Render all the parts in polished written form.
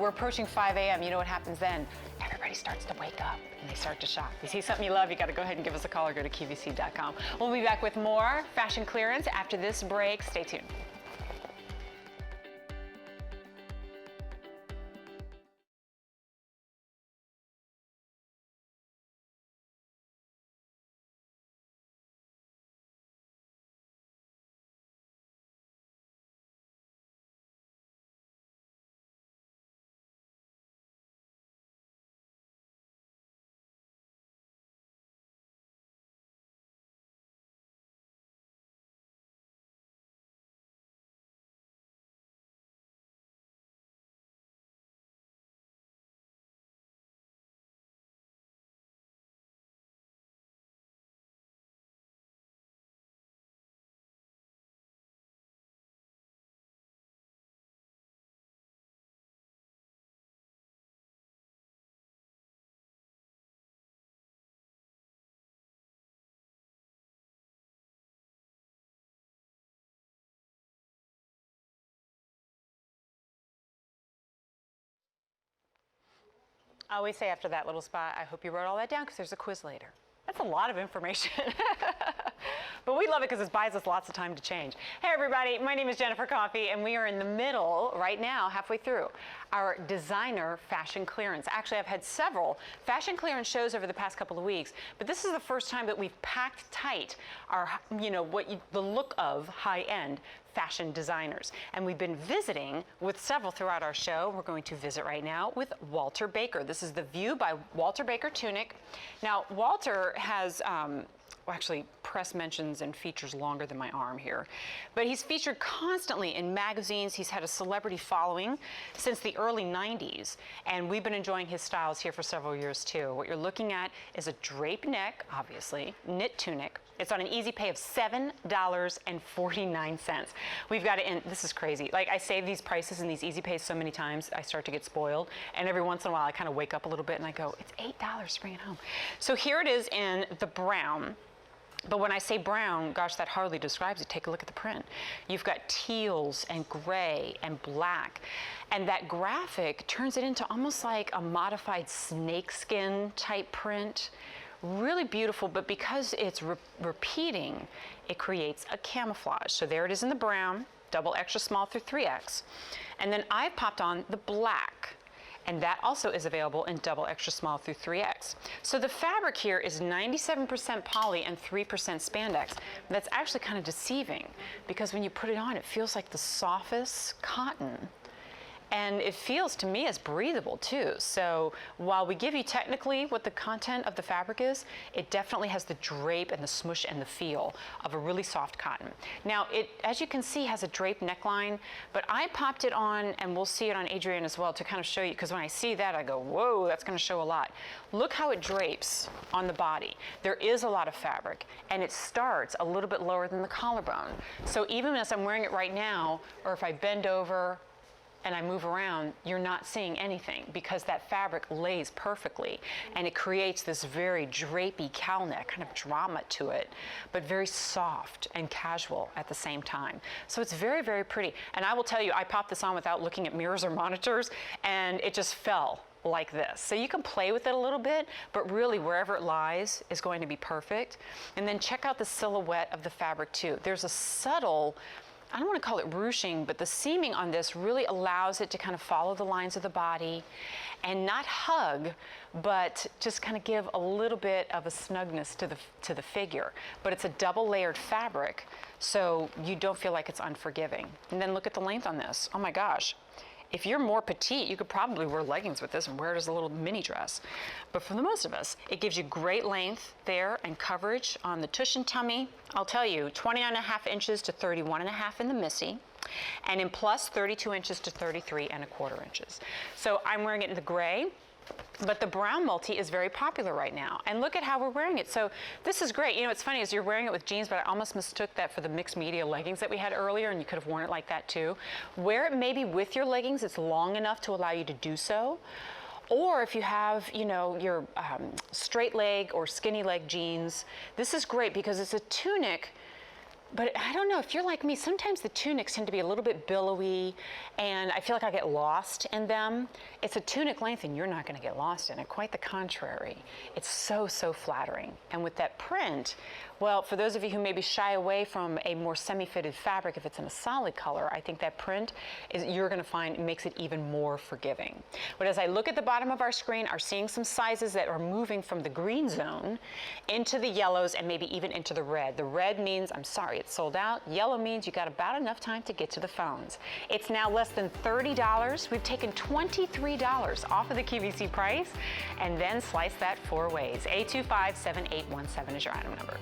we're approaching 5 a.m. You know what happens then? Everybody starts to wake up and they start to shop. You see something you love, you got to go ahead and give us a call or go to QVC.com. We'll be back with more fashion clearance after this break. Stay tuned. I always say after that little spot, I hope you wrote all that down because there's a quiz later. That's a lot of information. But we love it because it buys us lots of time to change. Hey everybody, my name is Jennifer Coffey and we are in the middle right now, halfway through, our designer fashion clearance. Actually, I've had several fashion clearance shows over the past couple of weeks, but this is the first time that we've packed tight our, the look of high-end fashion designers. And we've been visiting with several throughout our show. We're going to visit right now with Walter Baker. This is the View by Walter Baker Tunic. Now, Walter has actually press mentions and features longer than my arm here. But he's featured constantly in magazines. He's had a celebrity following since the early 90s. And we've been enjoying his styles here for several years too. What you're looking at is a drape neck, obviously, knit tunic. It's on an easy pay of $7.49. We've got it in, this is crazy. Like I save these prices and these easy pays so many times, I start to get spoiled. And every once in a while I kind of wake up a little bit and I go, it's $8 to bring it home. So here it is in the brown. But when I say brown, gosh, that hardly describes it. Take a look at the print. You've got teals and gray and black. And that graphic turns it into almost like a modified snakeskin type print. Really beautiful, but because it's repeating, it creates a camouflage. So there it is in the brown, double extra small through 3X. And then I popped on the black. And that also is available in double extra small through 3X. So the fabric here is 97% poly and 3% spandex. That's actually kind of deceiving because when you put it on, it feels like the softest cotton. And it feels to me as breathable too. So while we give you technically what the content of the fabric is, it definitely has the drape and the smush and the feel of a really soft cotton. Now it, as you can see, has a drape neckline, but I popped it on, and we'll see it on Adrienne as well to kind of show you, because when I see that I go, whoa, that's gonna show a lot. Look how it drapes on the body. There is a lot of fabric, and it starts a little bit lower than the collarbone. So even as I'm wearing it right now, or if I bend over, and I move around, you're not seeing anything because that fabric lays perfectly and it creates this very drapey cowl neck, kind of drama to it, but very soft and casual at the same time. So it's very, very pretty. And I will tell you, I popped this on without looking at mirrors or monitors, and it just fell like this. So you can play with it a little bit, but really wherever it lies is going to be perfect. And then check out the silhouette of the fabric too. There's a subtle, I don't want to call it ruching, but the seaming on this really allows it to kind of follow the lines of the body and not hug, but just kind of give a little bit of a snugness to the figure. But it's a double layered fabric, so you don't feel like it's unforgiving. And then look at the length on this. Oh my gosh. If you're more petite, you could probably wear leggings with this and wear it as a little mini dress. But for the most of us, it gives you great length there and coverage on the tush and tummy. I'll tell you, 29.5 inches to 31.5 in the Missy, and in plus 32 inches to 33.25 inches. So I'm wearing it in the gray, but the brown multi is very popular right now. And look at how we're wearing it. So this is great. You know, it's funny, as you're wearing it with jeans, but I almost mistook that for the mixed media leggings that we had earlier, and you could have worn it like that too. Wear it maybe with your leggings. It's long enough to allow you to do so. Or if you have, you know, your straight leg or skinny leg jeans, this is great because it's a tunic But I don't know, if you're like me, sometimes the tunics tend to be a little bit billowy and I feel like I get lost in them. It's a tunic length and you're not gonna get lost in it, quite the contrary. It's so, so flattering. And with that print, well, for those of you who maybe shy away from a more semi-fitted fabric, if it's in a solid color, I think that print is, you're gonna find, makes it even more forgiving. But as I look at the bottom of our screen, are seeing some sizes that are moving from the green zone into the yellows and maybe even into the red. The red means, I'm sorry, it's sold out. Yellow means you got about enough time to get to the phones. It's now less than $30. We've taken $23 off of the QVC price and then sliced that 4 ways. 825-7817 is your item number.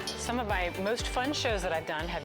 Some of my most fun shows that I've done have